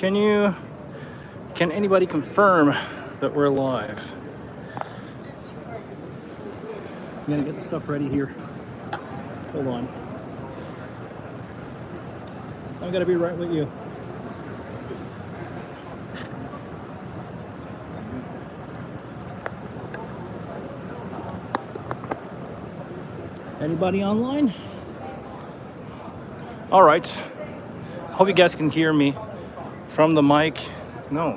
Can anybody confirm that we're live? I'm gonna get the stuff ready here. Hold on. I'm gonna be right with you. Anybody online? All right. Hope you guys can hear me from the mic. No.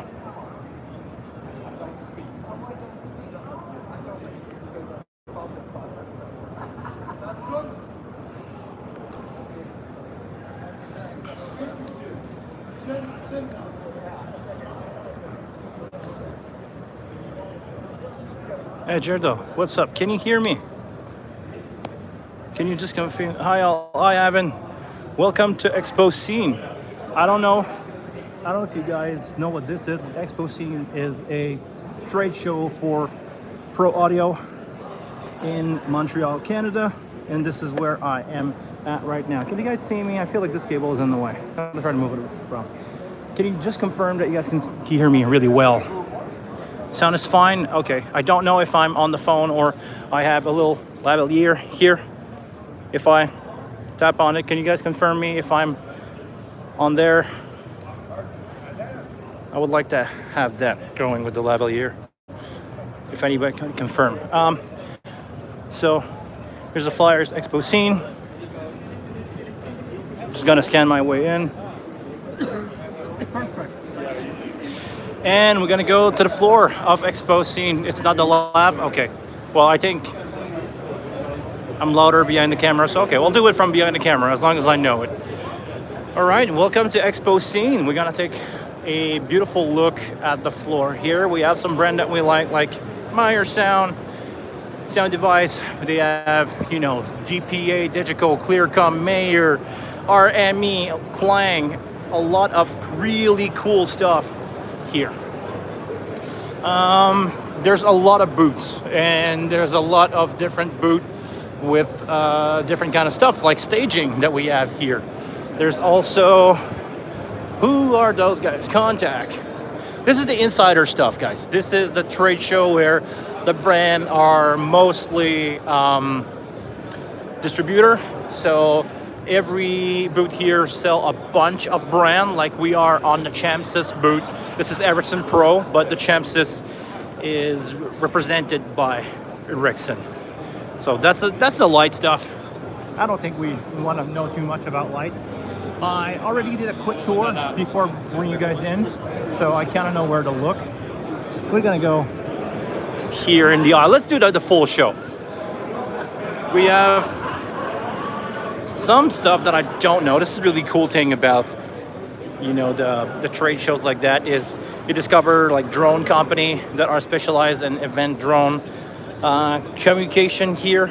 Hey, Gerdo, what's up? Can you hear me? Can you just confirm? Hi, all. Hi, Ivan. Welcome to Expo Scene. I don't know if you guys know what this is, but Expo Scene is a trade show for pro audio in Montreal, Canada, and this is where I am at right now. Can you guys see me? I feel like this cable is in the way. I'm gonna try to move it around. Can you just confirm that you guys can hear me really well? Sound is fine? Okay. I don't know if I'm on the phone or I have a little lavalier here. If I tap on it, can you guys confirm me if I'm on there? I would like to have that going with the lavalier. If anybody can confirm. So here's the flyers, Expo Scene. Just gonna scan my way in. Perfect. And we're gonna go to the floor of Expo Scene. It's not the lab. Okay. Well, I think I'm louder behind the camera, so okay, we'll do it from behind the camera as long as I know it. All right, welcome to Expo Scene. We're gonna take a beautiful look at the floor here. We have some brand that we like Meyer Sound device. They have, you know, DPA, Digico, Clearcom, Mayer, RME, Clang, a lot of really cool stuff here. There's a lot of booths, and there's a lot of different booths with different kind of stuff like staging that we have here. There's also, who are those guys? Contact. This is the insider stuff, guys. This is the trade show where the brand are mostly distributor. So every booth here sell a bunch of brand, like we are on the Champsys booth. This is Ericsson Pro, but the Champsys is represented by Ericsson. So that's the light stuff. I don't think we want to know too much about light. I already did a quick tour before bringing you guys in, so I kind of know where to look. We're gonna go here in the aisle. Let's do the full show. We have some stuff that I don't know. This is a really cool thing about, you know, the trade shows like that is you discover like drone company that are specialized in event drone communication here.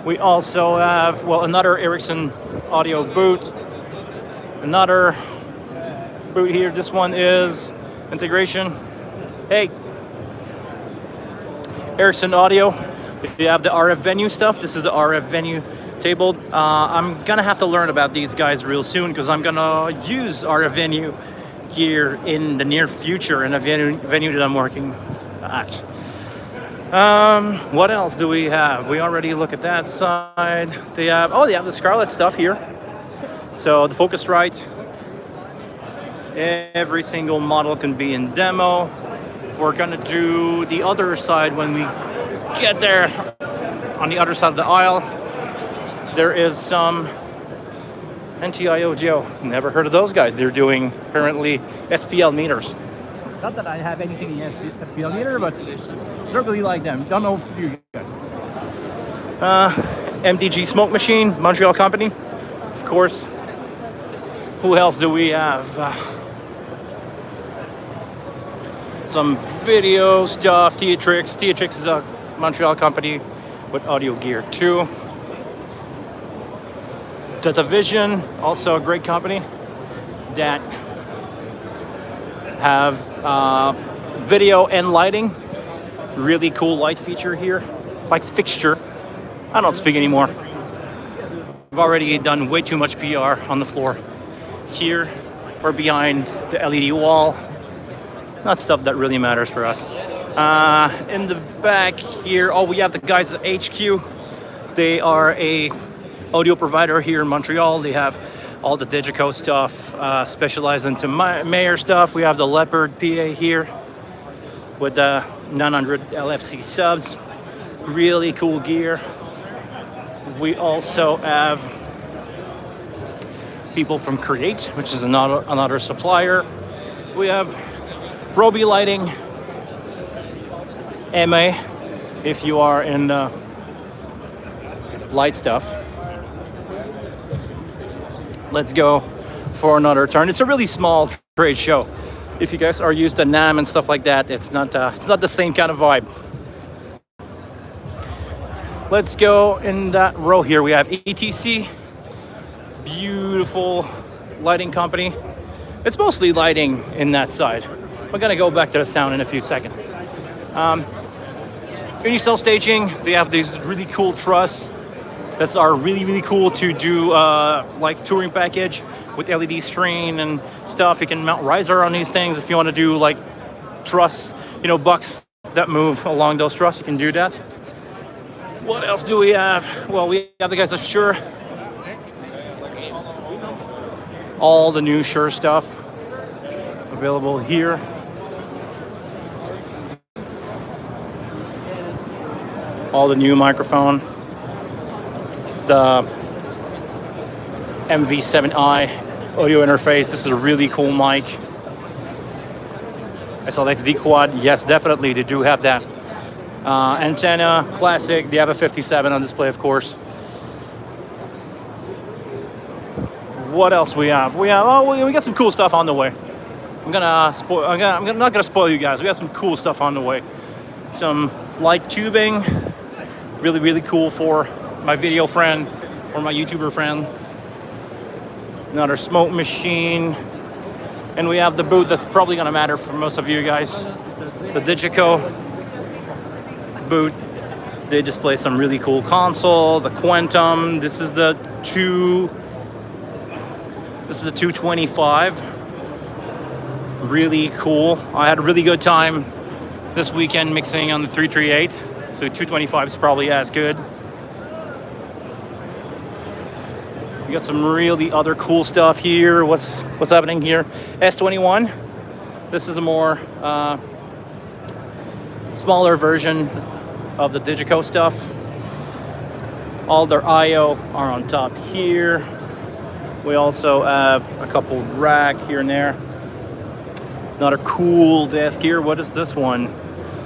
We also have, well, another Ericsson audio booth. Another booth here. This one is integration. Hey, Ericsson audio. We have the RF venue stuff. This is the RF venue table. I'm gonna have to learn about these guys real soon because I'm gonna use RF venue gear in the near future in a venue that I'm working at. What else do we have? We already look at that side. They have the Scarlett stuff here. So the Focusrite. Every single model can be in demo. We're gonna do the other side when we get there. On the other side of the aisle, there is some NTIO Geo. Never heard of those guys. They're doing apparently SPL meters. Not that I have anything against SPL meter, but I don't really like them. Don't know for you guys. MDG Smoke Machine, Montreal company, of course. Who else do we have? Some video stuff. Teatrix. Teatrix is a Montreal company with audio gear too. Data Vision, also a great company that have video and lighting. Really cool light feature here. Light fixture. I don't speak anymore. I've already done way too much PR on the floor. Here or behind the LED wall. Not stuff that really matters for us. In the back here, oh, we have the guys at HQ. They are a audio provider here in Montreal. They have all the Digico stuff, specialized into Mayer stuff. We have the Leopard PA here with the 900 LFC subs. Really cool gear. We also have people from Create, which is another supplier. We have Roby Lighting, MA, if you are in light stuff. Let's go for another turn. It's a really small trade show. If you guys are used to NAMM and stuff like that, it's not the same kind of vibe. Let's go in that row here. We have ETC, beautiful lighting company. It's mostly lighting in that side. We're gonna go back to the sound in a few seconds. Unicell staging, they have these really cool truss that are really cool to do like touring package with LED screen and stuff. You can mount riser on these things if you want to do like truss, bucks that move along those truss. You can do that. What else do we have? Well, we have the guys at Shure. All the new Shure stuff available here. All the new microphone. The MV7i audio interface. This is a really cool mic. SLXD quad. Yes, definitely they do have that. Antenna, classic. They have a 57 on display, of course. What else we have? We got some cool stuff on the way. I'm not gonna spoil you guys. We got some cool stuff on the way. Some light tubing, really cool for my video friend or my YouTuber friend. Another smoke machine, and we have the booth that's probably gonna matter for most of you guys. The Digico booth. They display some really cool console. The Quantum. This is the 225. Really cool. I had a really good time this weekend mixing on the 338. So 225 is probably as good. We got some really other cool stuff here. What's happening here? S21. This is a more smaller version of the Digico stuff. All their I/O are on top here. We also have a couple rack here and there. Another cool desk here. What is this one?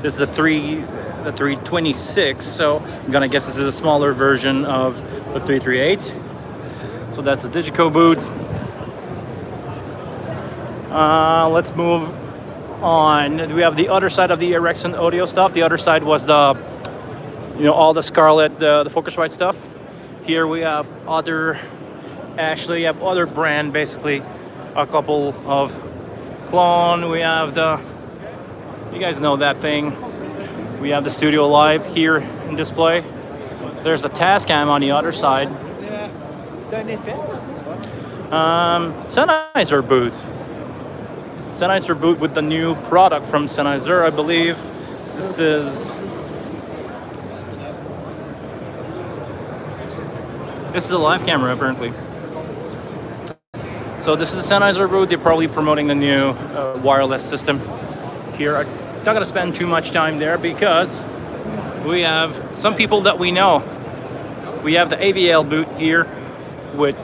This is the 326. So I'm gonna guess this is a smaller version of the 338. So that's the Digico booth. Let's move on. We have the other side of the Ericsson audio stuff. The other side was the, all the Scarlett, the Focusrite stuff. Here we have other brand, basically a couple of clone. We have you guys know that thing. We have the Studio Live here in display. There's the Tascam on the other side. Sennheiser booth. Sennheiser booth with the new product from Sennheiser, I believe. This is a live camera, apparently. So this is the Sennheiser booth. They're probably promoting the new wireless system here. I'm not gonna spend too much time there because we have some people that we know. We have the AVL booth here with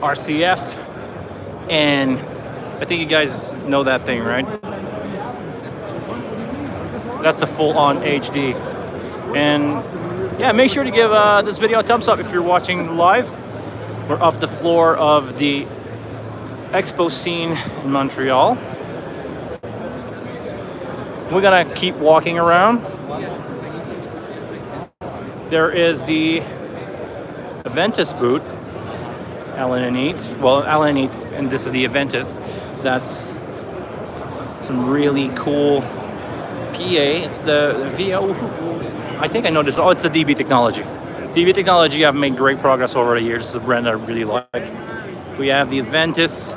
RCF, and I think you guys know that thing, right? That's the full-on HD. And yeah, make sure to give this video a thumbs up if you're watching live. We're off the floor of the Expo Scene in Montreal. We're gonna keep walking around. There is the Aventus booth. Allen and Eat. Well, Allen and Eat, and this is the Aventus. That's some really cool PA. It's the VO. I think I know this. Oh, it's the DB Technology. DB Technology have made great progress over the years. This is a brand I really like. We have the Aventus.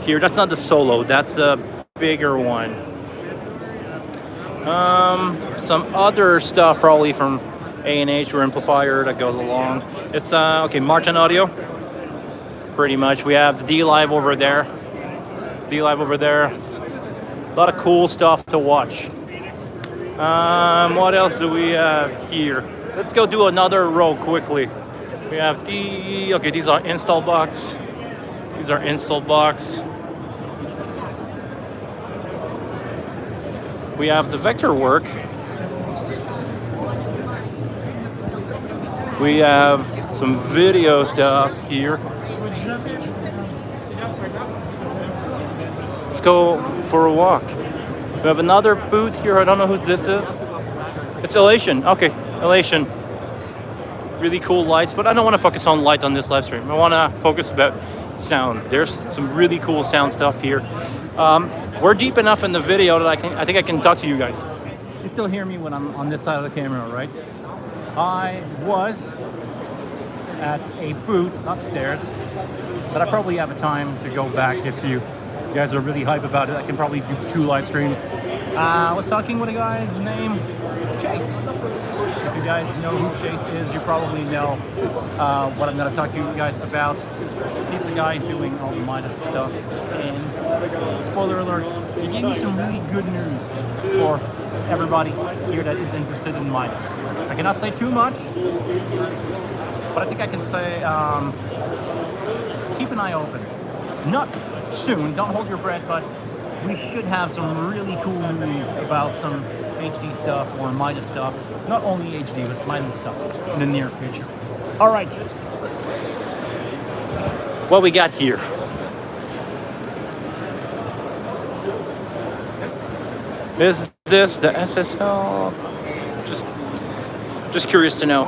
here. That's not the Solo. That's the bigger one. Some other stuff probably from A&H or amplifier that goes along. It's okay. Martin Audio. Pretty much. We have the D Live over there. D Live over there. A lot of cool stuff to watch. What else do we have here? Let's go do another row quickly. We have okay, these are install box. These are install box. We have the vector work. We have some video stuff here. Let's go for a walk. We have another booth here. I don't know who this is. It's Elation. Okay, Elation. Really cool lights, but I don't want to focus on light on this live stream. I want to focus about sound. There's some really cool sound stuff here. We're deep enough in the video that I think I can talk to you guys. You still hear me when I'm on this side of the camera, right? I was at a booth upstairs, but I probably have a time to go back. If you guys are really hype about it, I can probably do 2 live streams. I was talking with a guy's name, Chase. If you guys know who Chase is, you probably know what I'm going to talk to you guys about. He's the guy who's doing all the Midas stuff. And spoiler alert, he gave me some really good news for everybody here that is interested in Midas. I cannot say too much, but I think I can say keep an eye open. Not soon, don't hold your breath, but we should have some really cool news about some HD stuff or Midas stuff. Not only HD, but Midas stuff in the near future. All right. What we got here? Is this the SSL? Just curious to know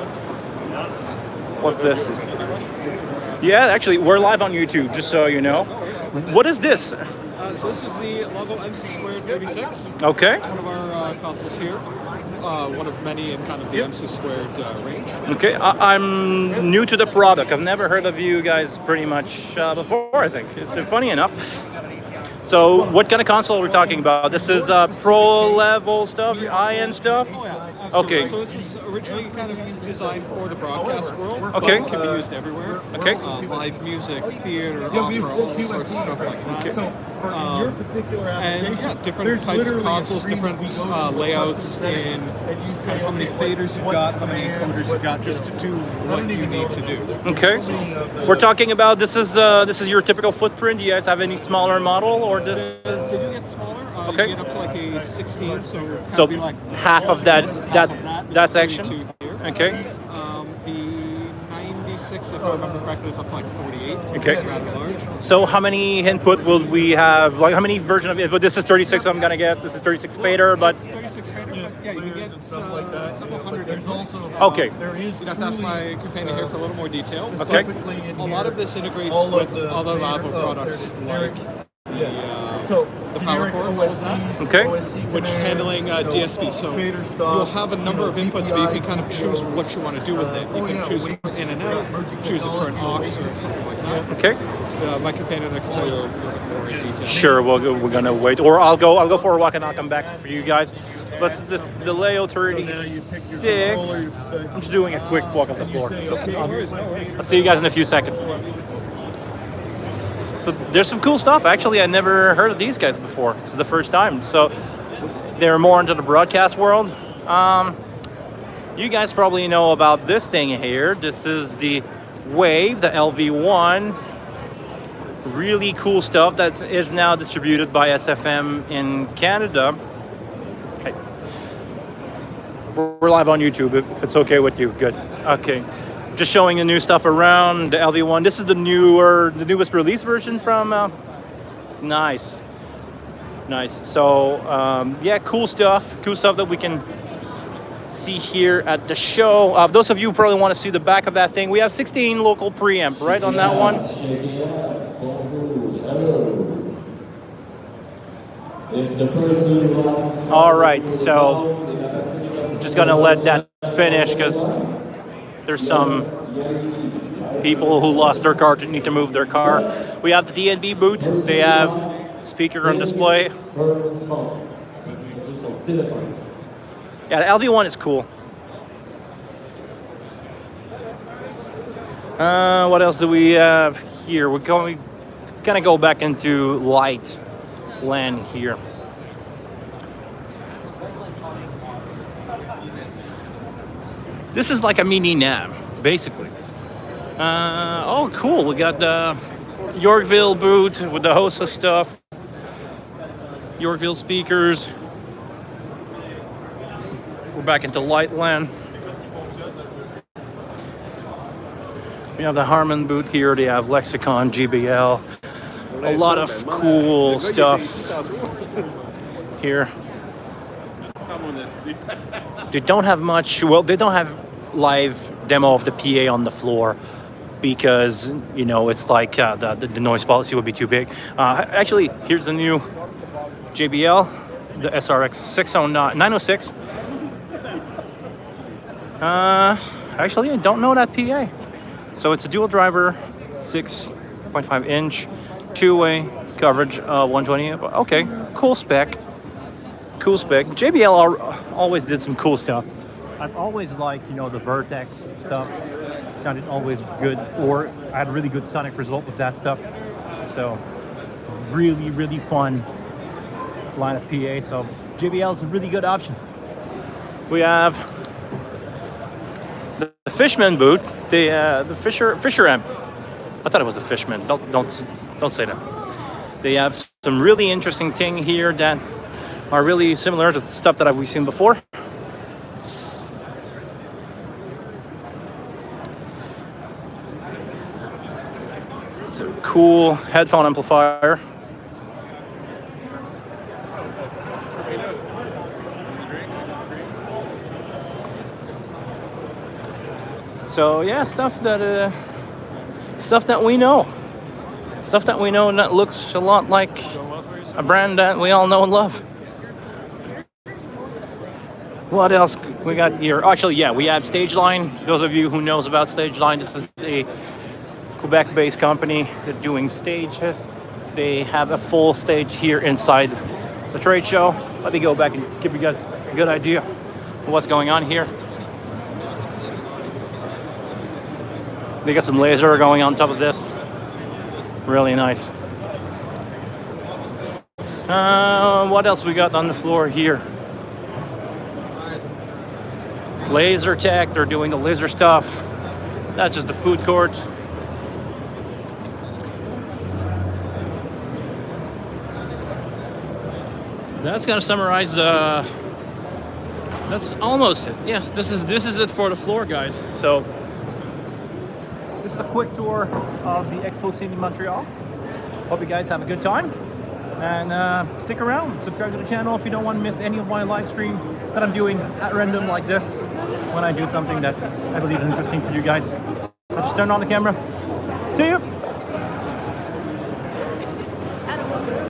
what this is. Yeah, actually, we're live on YouTube, just so you know. What is this? So this is the Logo MC Squared 36. Okay. One of our consoles here. One of many in kind of the MC Squared range. Okay, I'm new to the product. I've never heard of you guys pretty much before, I think. It's funny enough. So what kind of console are we talking about? This is pro level stuff, high-end stuff? Oh yeah, absolutely. Okay. So this is originally kind of designed for the broadcast world. Okay. It can be used everywhere. Okay. Live music, theater, opera, all sorts of stuff like that. Okay. So for your particular application, and yeah, different types of consoles, different layouts in kind of how many faders you've got, how many encoders you've got, just to do what you need to do. Okay. We're talking about this is your typical footprint. Do you guys have any smaller model or this is They do get smaller. Okay. You get up to like a 16, so So be like half of that is section? 32 here. Okay. The 96, if I remember correctly, is up to like 48. Okay. It's rather large. So how many input will we have? Like how many version of input? This is 36, I'm gonna guess. This is 36 fader, but It's 36 fader, but yeah, you get several hundred inputs. okay. You'd have to ask my companion here for a little more detail. Okay. A lot of this integrates with other Lavo products like the power cord, Okay. which is handling DSP. So you'll have a number of inputs, but you can kind of choose what you want to do with it. You can choose for in and out, choose it for an aux or something like that. Okay. My companion, I can tell you a little bit more in detail. Sure, we're gonna wait, or I'll go for a walk and I'll come back for you guys. But the layout 36. I'm just doing a quick walk of the floor. So, I'll see you guys in a few seconds. So there's some cool stuff. Actually, I never heard of these guys before. This is the first time. So they're more into the broadcast world. You guys probably know about this thing here. This is the Wave, the LV1. Really cool stuff that is now distributed by SFM in Canada. Hey. We're live on YouTube if it's okay with you. Good. Okay. Just showing the new stuff around the LV1. This is the newest release version from. Nice. So yeah, cool stuff that we can see here at the show. Those of you who probably want to see the back of that thing, we have 16 local preamp right on that one. All right, so just gonna let that finish because there's some People who lost their car need to move their car. We have the DNB booth. They have speaker on display. Yeah, the LV1 is cool. What else do we have here? We're gonna go back into light land here. This is like a mini NAM, basically. Oh, cool. We got the Yorkville booth with the Hosa stuff. Yorkville speakers. We're back into Lightland. We have the Harman booth here. They have Lexicon, GBL. A lot of cool stuff here. They don't have much. Well, they don't have live demo of the PA on the floor because, you know, it's like the noise policy would be too big. Actually, here's the new JBL, the SRX 906. Actually, I don't know that PA. So it's a dual driver, 6.5 inch, two-way coverage, 120. Okay, cool spec. Cool spec. JBL always did some cool stuff. I've always liked, you know, the Vertex stuff. Sounded always good, or I had a really good sonic result with that stuff. So really, really fun line of PA. So JBL is a really good option. We have the Fishman boot, the Fisher amp. I thought it was the Fishman. Don't say that. They have some really interesting thing here that are really similar to the stuff that we've seen before. So cool headphone amplifier. So yeah, stuff that we know. Stuff that we know and that looks a lot like a brand that we all know and love. What else we got here? Actually, yeah, we have Stageline. Those of you who knows about Stageline, this is a Quebec-based company. They're doing stages. They have a full stage here inside the trade show. Let me go back and give you guys a good idea of what's going on here. They got some laser going on top of this. Really nice. What else we got on the floor here? Laser tech, they're doing the laser stuff. That's just the food court. That's gonna summarize the. That's almost it. Yes, this is it for the floor, guys. So this is a quick tour of the Expo Scene in Montreal. Hope you guys have a good time. And stick around, subscribe to the channel if you don't want to miss any of my live stream that I'm doing at random like this when I do something that I believe is interesting for you guys. I'll just turn on the camera. See you!